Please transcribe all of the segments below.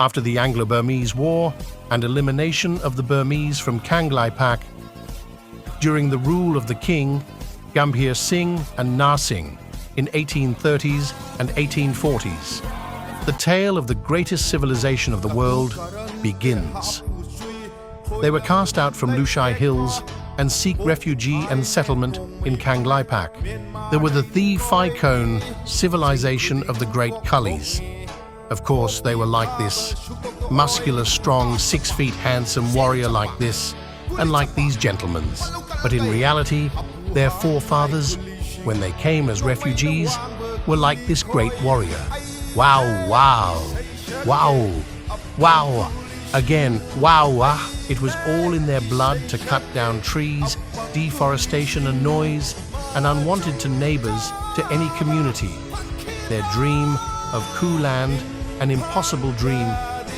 After the Anglo Burmese War and elimination of the Burmese from Kanglai-Pak, during the rule of the king, Gambhir Singh and Narsingh in 1830s and 1840s, the tale of the greatest civilization of the world begins. They were cast out from Lushai Hills and seek refugee and settlement in Kanglai-Pak. There were the THI-FAI-KON civilization of the great Kulis. Of course, they were like this, muscular, strong, 6 feet handsome warrior like this, and like these gentlemen. But in reality, their forefathers, when they came as refugees, were like this great warrior. Wow, wow, wow, wow. Again, wow. It was all in their blood to cut down trees, deforestation and noise, and unwanted to neighbors to any community. Their dream of Kuland, an impossible dream,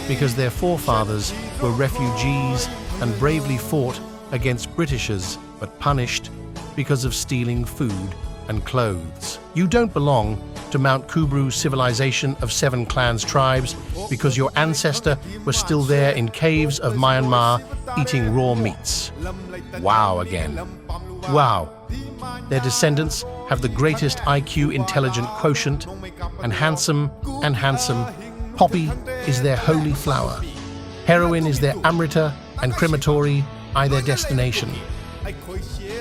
because their forefathers were refugees and bravely fought against Britishers, but punished because of stealing food and clothes. You don't belong to Mount Kubru's civilization of 7 clans tribes because your ancestor was still there in caves of Myanmar eating raw meats. Wow again. Wow. Their descendants have the greatest IQ intelligent quotient, and handsome. Poppy is their holy flower. Heroine is their AMRITA, and CREMATORY are their destination.